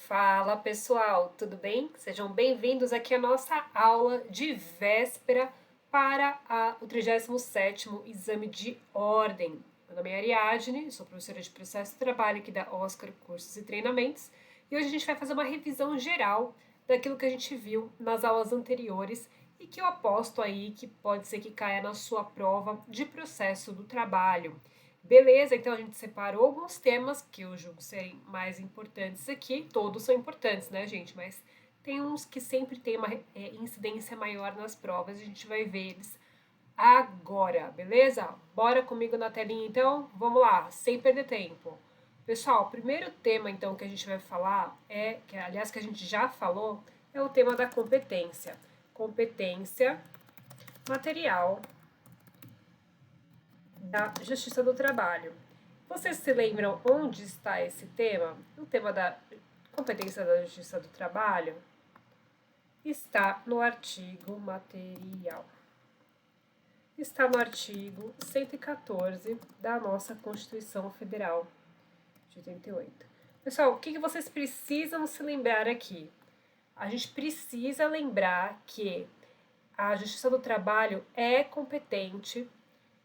Fala pessoal, tudo bem? Sejam bem-vindos aqui à nossa aula de véspera para o 37º Exame de Ordem. Meu nome é Ariadne, sou professora de Processo de Trabalho aqui da Oscar Cursos e Treinamentos e hoje a gente vai fazer uma revisão geral daquilo que a gente viu nas aulas anteriores e que eu aposto aí que pode ser que caia na sua prova de processo do trabalho. Beleza, então a gente separou alguns temas que eu julgo serem mais importantes aqui. Todos são importantes, né, gente? Mas tem uns que sempre tem uma incidência maior nas provas. A gente vai ver eles agora, beleza? Bora comigo na telinha então? Vamos lá, sem perder tempo. Pessoal, o primeiro tema então que a gente vai falar que aliás que a gente já falou, é o tema da competência. Competência material da Justiça do Trabalho. Vocês se lembram onde está esse tema? O tema da competência da Justiça do Trabalho está no artigo material. Está no artigo 114 da nossa Constituição Federal de 88. Pessoal, o que vocês precisam se lembrar aqui? A gente precisa lembrar que a Justiça do Trabalho é competente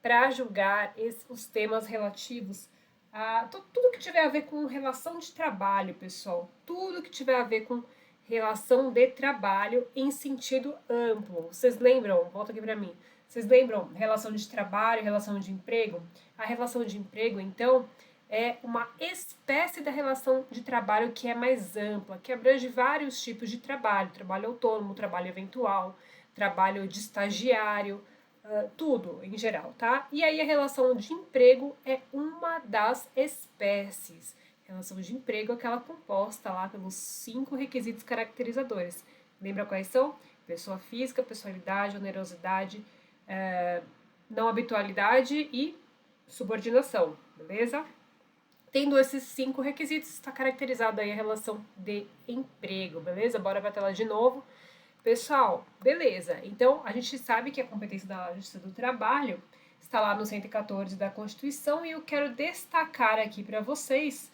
para julgar os temas relativos a tudo que tiver a ver com relação de trabalho, pessoal. Tudo que tiver a ver com relação de trabalho em sentido amplo. Vocês lembram? Volta aqui para mim. Vocês lembram relação de trabalho, relação de emprego? A relação de emprego, então, é uma espécie da relação de trabalho que é mais ampla, que abrange vários tipos de trabalho: trabalho autônomo, trabalho eventual, trabalho de estagiário, tudo em geral, tá? E aí a relação de emprego é uma das espécies. Relação de emprego é aquela composta lá pelos 5 requisitos caracterizadores. Lembra quais são? Pessoa física, pessoalidade, onerosidade, não habitualidade e subordinação, beleza? Tendo esses 5 requisitos, está caracterizada aí a relação de emprego, beleza? Bora para a tela de novo. Pessoal, beleza. Então, a gente sabe que a competência da Justiça do Trabalho está lá no 114 da Constituição e eu quero destacar aqui para vocês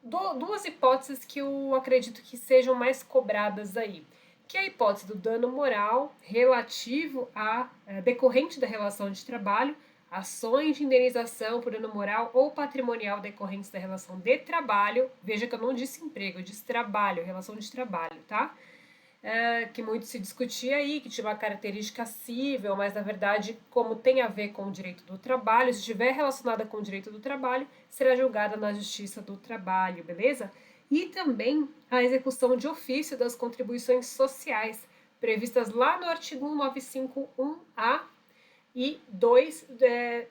duas hipóteses que eu acredito que sejam mais cobradas aí. Que é a hipótese do dano moral relativo a decorrente da relação de trabalho, ações de indenização por dano moral ou patrimonial decorrentes da relação de trabalho. Veja que eu não disse emprego, eu disse trabalho, relação de trabalho, tá? Que muito se discutia aí, que tinha uma característica cível, mas na verdade, como tem a ver com o direito do trabalho, se estiver relacionada com o direito do trabalho, será julgada na Justiça do Trabalho, beleza? E também a execução de ofício das contribuições sociais, previstas lá no artigo 1951A e 2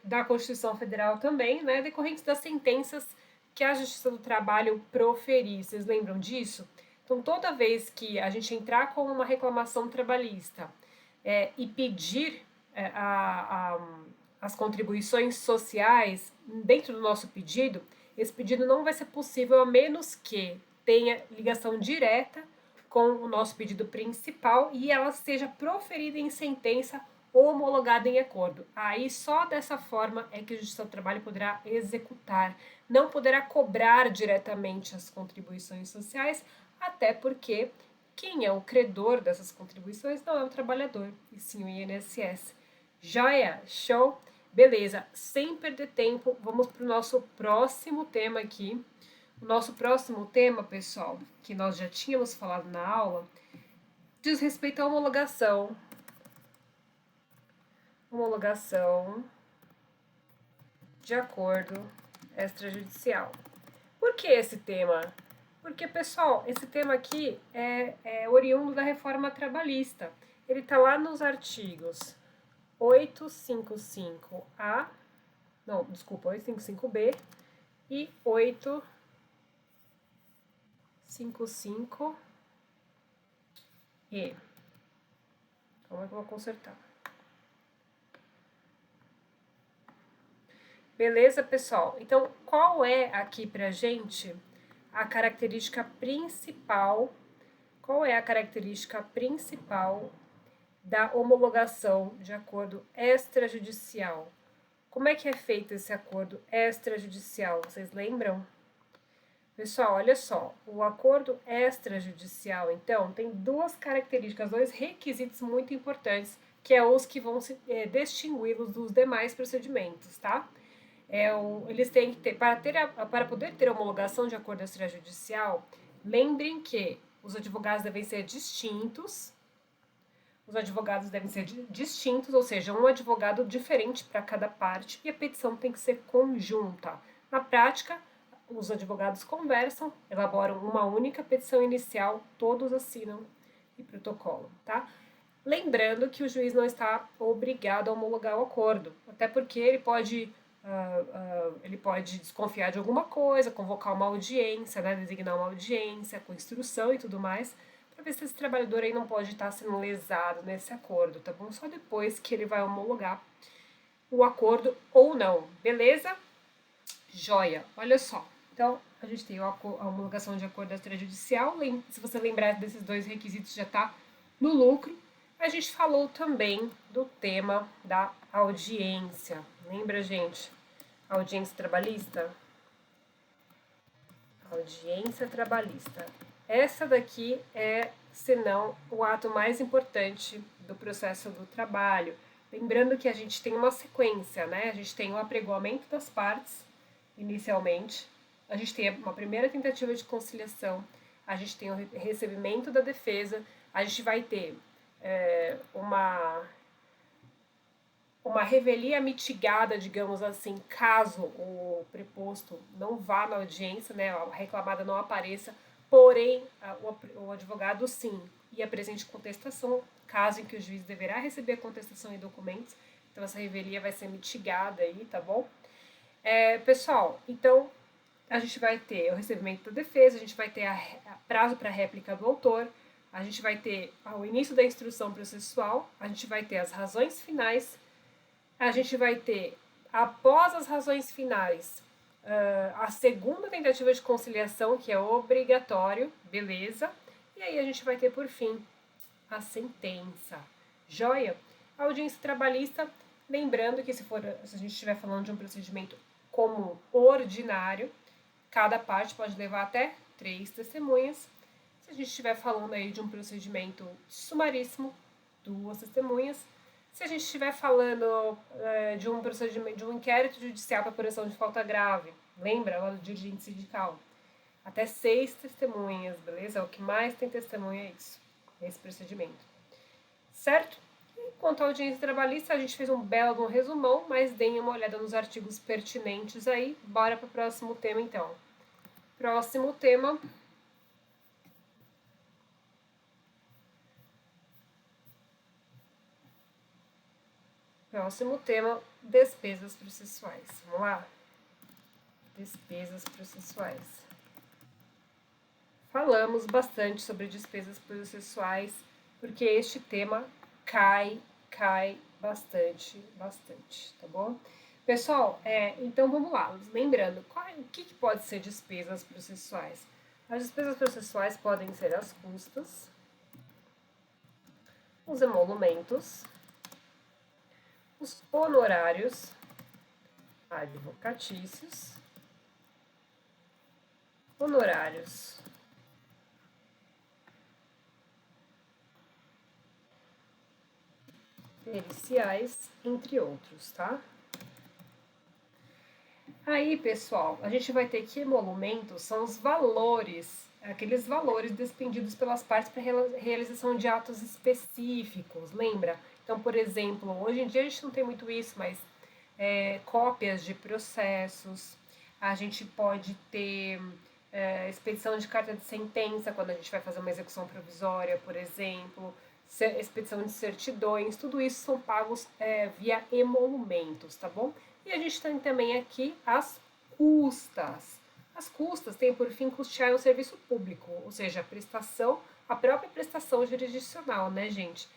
da Constituição Federal também, né, decorrentes das sentenças que a Justiça do Trabalho proferir. Vocês lembram disso? Então, toda vez que a gente entrar com uma reclamação trabalhista e pedir as contribuições sociais dentro do nosso pedido, esse pedido não vai ser possível a menos que tenha ligação direta com o nosso pedido principal e ela seja proferida em sentença ou homologada em acordo. Aí só dessa forma é que a Justiça do Trabalho poderá executar, não poderá cobrar diretamente as contribuições sociais, até porque quem é o credor dessas contribuições não é o trabalhador, e sim o INSS. Joia? Show? Beleza, sem perder tempo, vamos para o nosso próximo tema aqui. O nosso próximo tema, pessoal, que nós já tínhamos falado na aula, diz respeito à homologação. Homologação de acordo extrajudicial. Por que esse tema? Porque, pessoal, esse tema aqui é oriundo da reforma trabalhista. Ele está lá nos artigos 855A, não, desculpa, 855B e 855E. Como é que eu vou consertar? Beleza, pessoal? Então, qual é aqui pra gente a característica principal? Qual é a característica principal da homologação de acordo extrajudicial? Como é que é feito esse acordo extrajudicial? Vocês lembram? Pessoal, olha só, o acordo extrajudicial, então, tem duas características, dois requisitos muito importantes, que é os que vão distingui-los dos demais procedimentos, tá? Eles têm que ter, para poder ter homologação de acordo extrajudicial, lembrem que os advogados devem ser distintos, ou seja, um advogado diferente para cada parte, e a petição tem que ser conjunta. Na prática, os advogados conversam, elaboram uma única petição inicial, todos assinam e protocolam, tá? Lembrando que o juiz não está obrigado a homologar o acordo, até porque ele pode desconfiar de alguma coisa, convocar uma audiência, né, designar uma audiência com instrução e tudo mais, para ver se esse trabalhador aí não pode estar sendo lesado nesse acordo, tá bom? Só depois que ele vai homologar o acordo ou não, beleza? Joia, olha só. Então, a gente tem a homologação de acordo extrajudicial. Se você lembrar desses dois requisitos, já está no lucro. A gente falou também do tema da audiência. Lembra, gente? Audiência trabalhista? Audiência trabalhista. Essa daqui é, se não, o ato mais importante do processo do trabalho. Lembrando que a gente tem uma sequência, né? A gente tem o apregoamento das partes, inicialmente. A gente tem uma primeira tentativa de conciliação. A gente tem o recebimento da defesa. A gente vai ter uma revelia mitigada, digamos assim, caso o preposto não vá na audiência, né, a reclamada não apareça, porém o advogado sim e apresente contestação, caso em que o juiz deverá receber a contestação em documentos, então essa revelia vai ser mitigada aí, tá bom? Pessoal, então a gente vai ter o recebimento da defesa, a gente vai ter a prazo para réplica do autor, a gente vai ter o início da instrução processual, a gente vai ter as razões finais, a gente vai ter, após as razões finais, a segunda tentativa de conciliação, que é obrigatório, beleza? E aí a gente vai ter, por fim, a sentença. Joia? A audiência trabalhista, lembrando que se a gente estiver falando de um procedimento comum ordinário, cada parte pode levar até 3 testemunhas. Se a gente estiver falando aí de um procedimento sumaríssimo, 2 testemunhas. Se a gente estiver falando de um procedimento, de um inquérito judicial para apuração de falta grave, lembra lá do dirigente sindical? Até 6 testemunhas, beleza? O que mais tem testemunha é isso, esse procedimento. Certo? E quanto à audiência trabalhista, a gente fez um belo resumão, mas deem uma olhada nos artigos pertinentes aí. Bora para o próximo tema, então. Próximo tema. Próximo tema, despesas processuais. Vamos lá? Despesas processuais. Falamos bastante sobre despesas processuais, porque este tema cai bastante, tá bom? Pessoal, então vamos lá. Lembrando, o que pode ser despesas processuais? As despesas processuais podem ser as custas, os emolumentos, os honorários advocatícios, honorários periciais, entre outros, tá? Aí, pessoal, a gente vai ter que emolumentos são os valores, aqueles valores despendidos pelas partes para realização de atos específicos, lembra? Então, por exemplo, hoje em dia a gente não tem muito isso, mas cópias de processos, a gente pode ter expedição de carta de sentença quando a gente vai fazer uma execução provisória, por exemplo, expedição de certidões, tudo isso são pagos via emolumentos, tá bom? E a gente tem também aqui as custas. As custas têm por fim custear o serviço público, ou seja, a própria prestação jurisdicional, né, gente?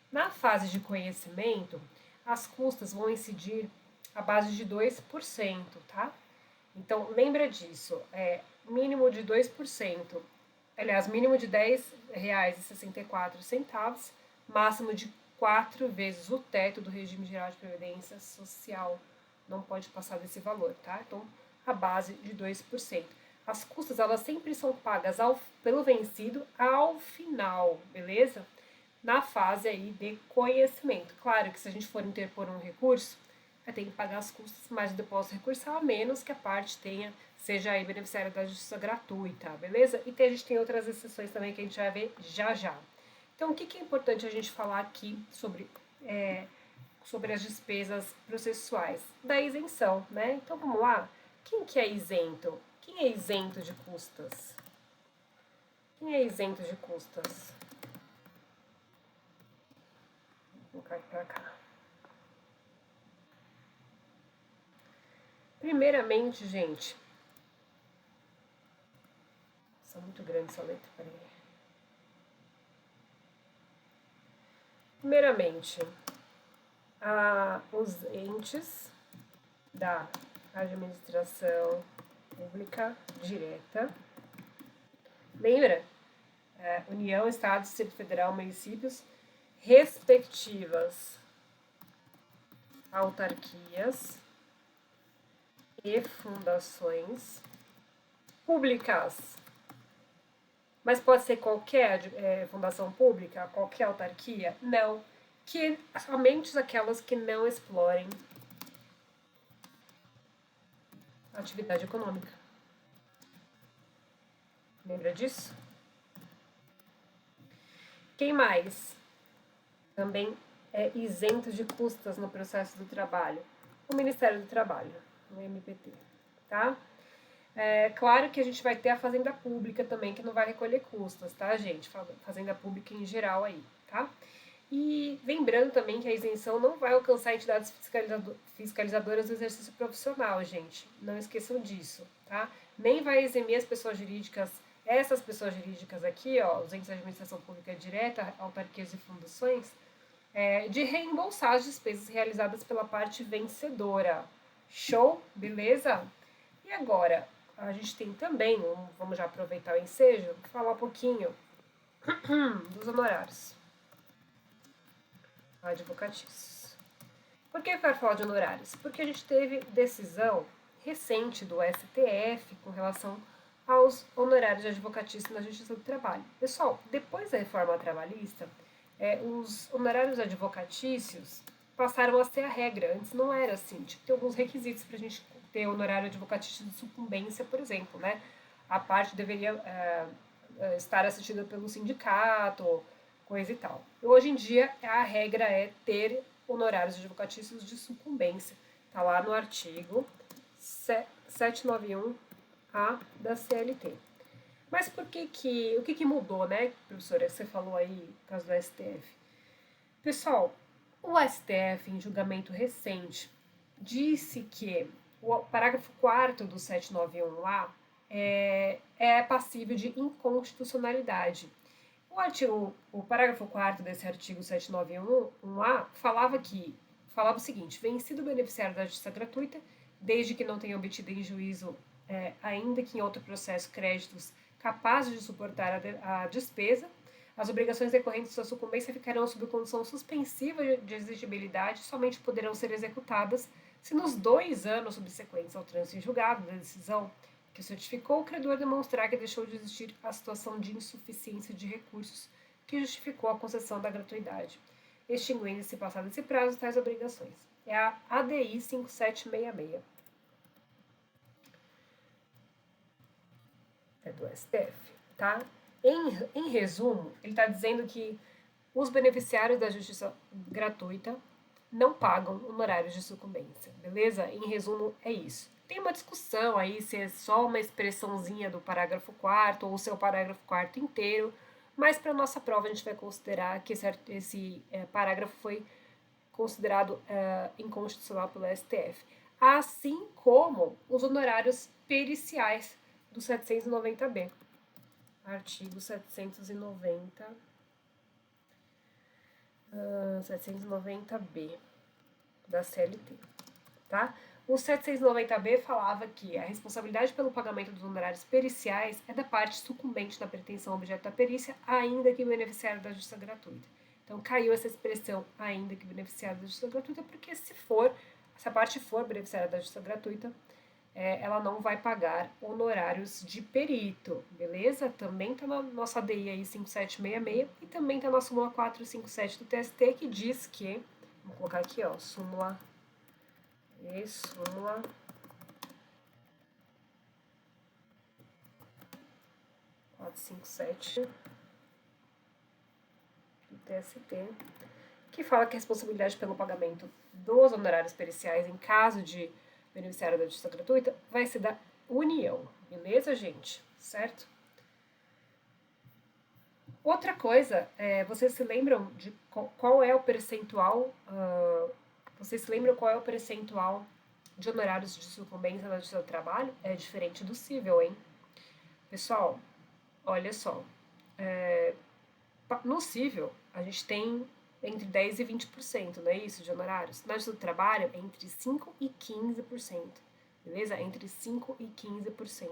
Na fase de conhecimento, as custas vão incidir à base de 2%, tá? Então, lembra disso, mínimo de 2%, aliás, mínimo de R$10,64, máximo de 4 vezes o teto do regime geral de previdência social. Não pode passar desse valor, tá? Então, a base de 2%. as custas, elas sempre são pagas pelo vencido ao final, beleza? Na fase aí de conhecimento. Claro que se a gente for interpor um recurso, vai ter que pagar as custas, mas o depósito recursal, a menos que a parte seja aí beneficiária da justiça gratuita, beleza? E a gente tem outras exceções também que a gente vai ver já já. Então, o que é importante a gente falar aqui sobre as despesas processuais? Da isenção, né? Então, vamos lá. Quem que é isento? Quem é isento de custas? Quem é isento de custas? Vou colocar aqui pra cá. Primeiramente, gente. Nossa, muito grande essa letra, peraí. Primeiramente, os entes da administração pública direta. Lembra? União, Estado, Distrito Federal, municípios, respectivas autarquias e fundações públicas. Mas pode ser qualquer fundação pública, qualquer autarquia? Não. Que somente aquelas que não explorem a atividade econômica. Lembra disso? Quem mais também é isento de custas no processo do trabalho? O Ministério do Trabalho, o MPT, tá? Claro que a gente vai ter a Fazenda Pública também, que não vai recolher custas, tá, gente? Fazenda Pública em geral aí, tá? E lembrando também que a isenção não vai alcançar entidades fiscalizadoras do exercício profissional, gente. Não esqueçam disso, tá? Nem vai eximir as pessoas jurídicas, essas pessoas jurídicas aqui, ó, os entes de administração pública direta, autarquias e fundações, de reembolsar as despesas realizadas pela parte vencedora. Show? Beleza? E agora, a gente tem também, vamos já aproveitar o ensejo, falar um pouquinho dos honorários advocatícios. Por que eu quero falar de honorários? Porque a gente teve decisão recente do STF com relação aos honorários advocatícios na Justiça do Trabalho. Pessoal, depois da reforma trabalhista, os honorários advocatícios passaram a ser a regra. Antes não era assim. Tinha que ter alguns requisitos para a gente ter honorário advocatício de sucumbência, por exemplo, né? A parte deveria estar assistida pelo sindicato, coisa e tal. Hoje em dia, a regra é ter honorários advocatícios de sucumbência. Está lá no artigo 791A da CLT. Mas o que mudou, né, professora? Você falou aí, por causa do STF. Pessoal, o STF, em julgamento recente, disse que o parágrafo 4º do 791A é passível de inconstitucionalidade. O parágrafo 4º desse artigo 791A falava o seguinte: vencido o beneficiário da justiça gratuita, desde que não tenha obtido em juízo, ainda que em outro processo, créditos capazes de suportar a despesa, as obrigações decorrentes de sua sucumbência ficarão sob condição suspensiva de exigibilidade e somente poderão ser executadas se nos 2 anos subsequentes ao trânsito em julgado da decisão que certificou o credor demonstrar que deixou de existir a situação de insuficiência de recursos que justificou a concessão da gratuidade, extinguindo-se passado esse prazo tais obrigações. É a ADI 5766. É do STF, tá? Em resumo, ele está dizendo que os beneficiários da justiça gratuita não pagam honorários de sucumbência, beleza? Em resumo, é isso. Tem uma discussão aí se é só uma expressãozinha do parágrafo 4º ou se é o parágrafo 4º inteiro, mas para nossa prova a gente vai considerar que esse parágrafo foi considerado inconstitucional pelo STF. Assim como os honorários periciais do 790B. Artigo 790B da CLT, tá? O 790B falava que a responsabilidade pelo pagamento dos honorários periciais é da parte sucumbente na pretensão objeto da perícia, ainda que beneficiário da justiça gratuita. Então, caiu essa expressão, ainda que beneficiário da justiça gratuita, porque se a parte for beneficiária da justiça gratuita, ela não vai pagar honorários de perito, beleza? Também tá na nossa ADI aí 5766 e também tá na súmula 457 do TST, que diz que, vou colocar aqui, ó, súmula 457 do TST, que fala que a responsabilidade pelo pagamento dos honorários periciais em caso de beneficiário da justiça gratuita vai ser da União, beleza, gente? Certo? Outra coisa, vocês se lembram de qual é o percentual? Vocês se lembram qual é o percentual de honorários de sucumbência na justiça do trabalho? É diferente do civil, hein? Pessoal, olha só. No civil, a gente tem entre 10% e 20%, não é isso, de honorários? Na justiça do trabalho, é entre 5% e 15%, beleza? Entre 5% e 15%.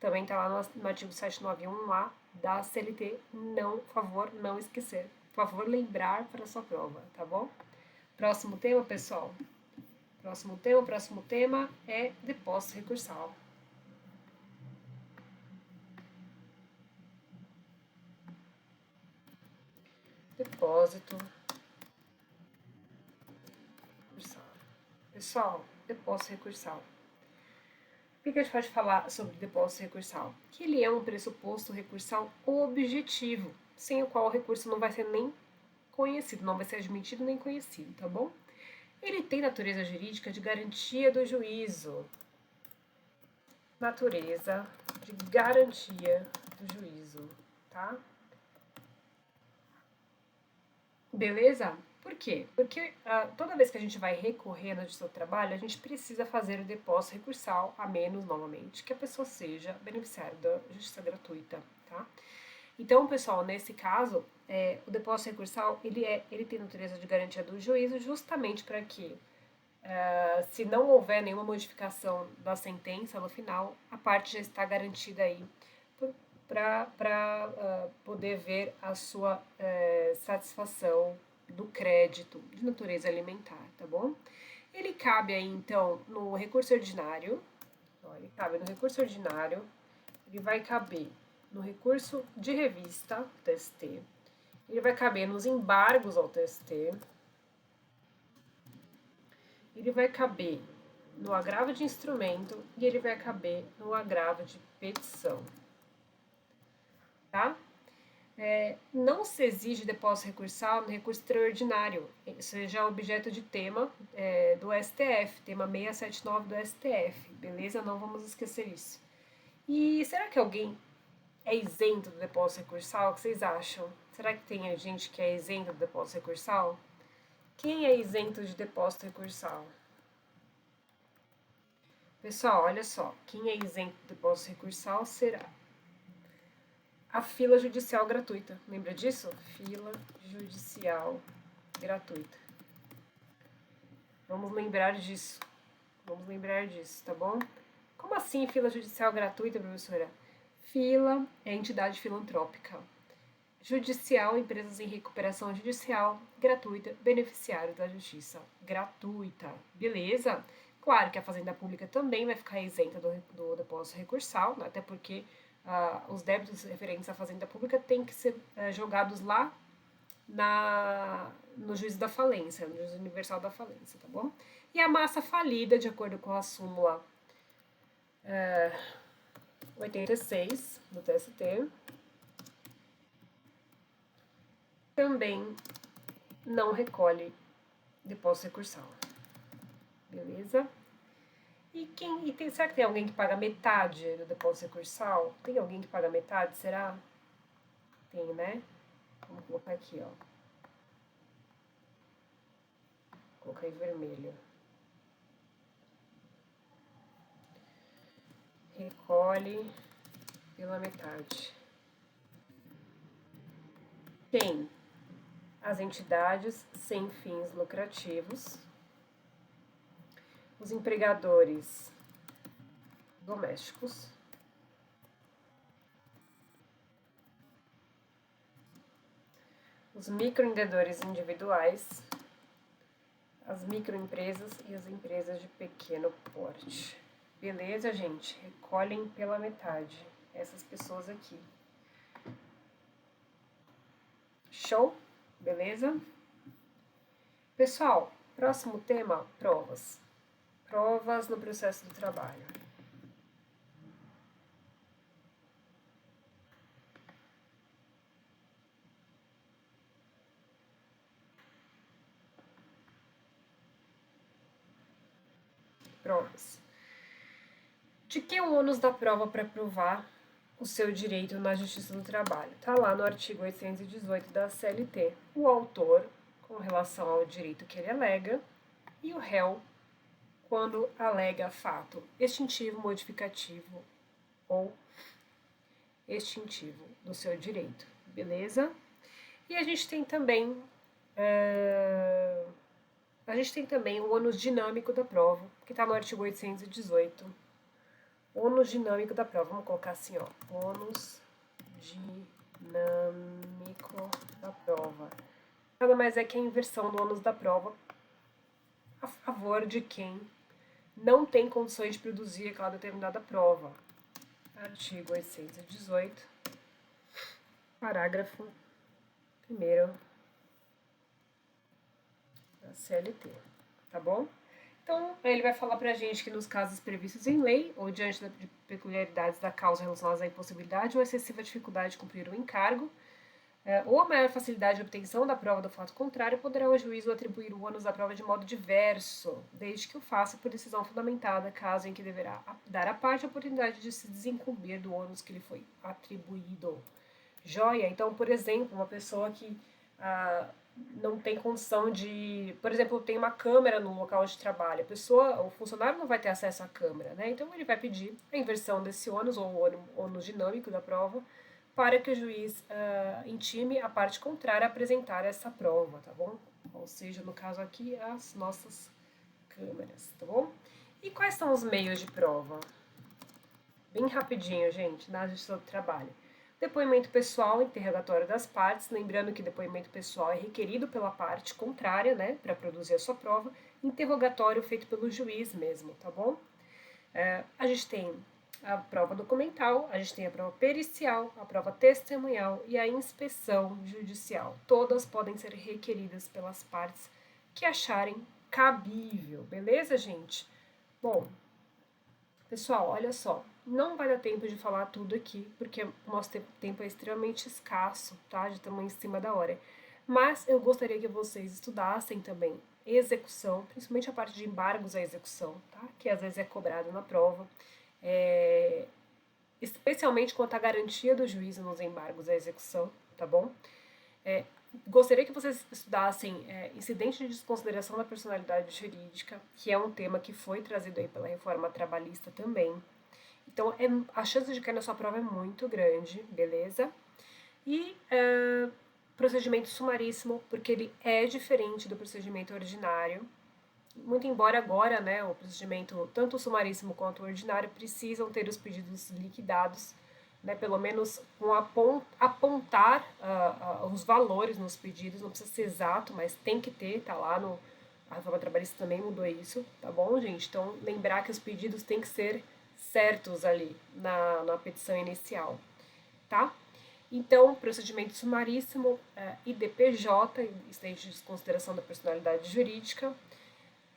Também tá lá no artigo 791 lá da CLT. Não, por favor, não esquecer. Por favor, lembrar para a sua prova, tá bom? Próximo tema, pessoal. Próximo tema é depósito recursal. Depósito recursal. Pessoal, depósito recursal. O que a gente pode falar sobre depósito recursal? Que ele é um pressuposto recursal objetivo, sem o qual o recurso não vai ser nem conhecido, não vai ser admitido nem conhecido, tá bom? Ele tem natureza jurídica de garantia do juízo. Natureza de garantia do juízo, tá? Beleza? Por quê? Porque toda vez que a gente vai recorrer na justiça do trabalho, a gente precisa fazer o depósito recursal, a menos, novamente, que a pessoa seja beneficiária da justiça gratuita, tá? Então, pessoal, nesse caso, o depósito recursal, ele tem natureza de garantia do juízo justamente para que, se não houver nenhuma modificação da sentença no final, a parte já está garantida aí para poder ver a sua satisfação do crédito de natureza alimentar, tá bom? Ele cabe aí, então, no recurso ordinário, ele cabe no recurso ordinário, ele vai caber no recurso de revista, TST, ele vai caber nos embargos ao TST, ele vai caber no agravo de instrumento e ele vai caber no agravo de petição, tá? Não se exige depósito recursal no recurso extraordinário, seja objeto de tema do STF, tema 679 do STF, beleza? Não vamos esquecer isso. E será que alguém é isento do depósito recursal? O que vocês acham? Será que tem gente que é isento do depósito recursal? Quem é isento de depósito recursal? Pessoal, olha só, quem é isento do depósito recursal será a fila judicial gratuita. Lembra disso? Fila judicial gratuita. Vamos lembrar disso. Tá bom? Como assim fila judicial gratuita, professora? Fila é entidade filantrópica. Judicial, empresas em recuperação judicial, gratuita, beneficiários da justiça gratuita. Beleza? Claro que a Fazenda Pública também vai ficar isenta do depósito recursal, né? Até porque os débitos referentes à Fazenda Pública têm que ser jogados lá no juízo da falência, no juízo universal da falência, tá bom? E a massa falida, de acordo com a súmula 86 do TST, também não recolhe depósito recursal. Beleza? Será que tem alguém que paga metade do depósito recursal? Tem alguém que paga metade, será? Tem, né? Vamos colocar aqui, ó. Vou colocar em vermelho. Recolhe pela metade. Tem as entidades sem fins lucrativos, os empregadores domésticos, os microempreendedores individuais, as microempresas e as empresas de pequeno porte. Beleza, gente? Recolhem pela metade essas pessoas aqui. Show? Beleza? Pessoal, próximo tema, provas. Provas no processo do trabalho. Provas. De que o ônus da prova para provar o seu direito na Justiça do Trabalho? Está lá no artigo 818 da CLT. O autor, com relação ao direito que ele alega, e o réu, quando alega fato extintivo, modificativo ou extintivo do seu direito. Beleza? E a gente tem também o ônus dinâmico da prova, que está no artigo 818. Ônus dinâmico da prova, vamos colocar assim, ó, ônus dinâmico da prova. Nada mais é que a inversão do ônus da prova a favor de quem não tem condições de produzir aquela determinada prova. Artigo 818, parágrafo 1º da CLT, tá bom? Então, ele vai falar pra gente que nos casos previstos em lei, ou diante de peculiaridades da causa relacionadas à impossibilidade ou excessiva dificuldade de cumprir o encargo, ou a maior facilidade de obtenção da prova do fato contrário, poderá o juízo atribuir o ônus da prova de modo diverso, desde que o faça por decisão fundamentada, caso em que deverá dar à parte a oportunidade de se desincumbir do ônus que lhe foi atribuído. Joia? Então, por exemplo, uma pessoa que não tem condição de... Por exemplo, tem uma câmera no local de trabalho. O funcionário não vai ter acesso à câmera, né? Então, ele vai pedir a inversão desse ônus, ou o ônus dinâmico da prova, para que o juiz intime a parte contrária a apresentar essa prova, tá bom? Ou seja, no caso aqui, as nossas câmeras, tá bom? E quais são os meios de prova? Bem rapidinho, gente, na Justiça do Trabalho. Depoimento pessoal, interrogatório das partes, lembrando que depoimento pessoal é requerido pela parte contrária, né, para produzir a sua prova, interrogatório feito pelo juiz mesmo, tá bom? A gente tem a prova documental, a gente tem a prova pericial, a prova testemunhal e a inspeção judicial. Todas podem ser requeridas pelas partes que acharem cabível, beleza, gente? Bom, pessoal, olha só, não vai dar tempo de falar tudo aqui, porque o nosso tempo é extremamente escasso, tá? Já estamos em cima da hora. Mas eu gostaria que vocês estudassem também execução, principalmente a parte de embargos à execução, tá? Que às vezes é cobrado na prova. Especialmente quanto à garantia do juízo nos embargos à execução, tá bom? Gostaria que vocês estudassem incidente de desconsideração da personalidade jurídica, que é um tema que foi trazido aí pela reforma trabalhista também. Então, a chance de cair na sua prova é muito grande, beleza? E procedimento sumaríssimo, porque ele é diferente do procedimento ordinário. Muito embora agora, né, o procedimento, tanto o sumaríssimo quanto o ordinário, precisam ter os pedidos liquidados, né, pelo menos com apontar os valores nos pedidos, não precisa ser exato, mas tem que ter, tá lá no... A reforma trabalhista também mudou isso, tá bom, gente? Então, lembrar que os pedidos têm que ser certos ali na petição inicial, tá? Então, procedimento sumaríssimo, IDPJ, incidente de desconsideração da personalidade jurídica,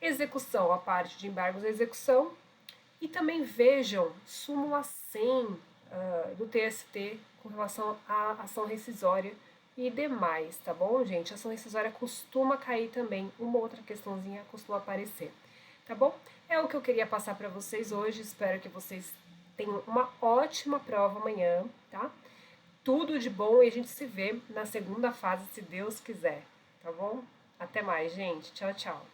execução, a parte de embargos à execução, e também vejam súmula 100 do TST com relação à ação rescisória e demais, tá bom, gente? A ação rescisória costuma cair também, uma outra questãozinha costuma aparecer, tá bom? É o que eu queria passar para vocês hoje, espero que vocês tenham uma ótima prova amanhã, tá? Tudo de bom e a gente se vê na segunda fase, se Deus quiser, tá bom? Até mais, gente. Tchau, tchau.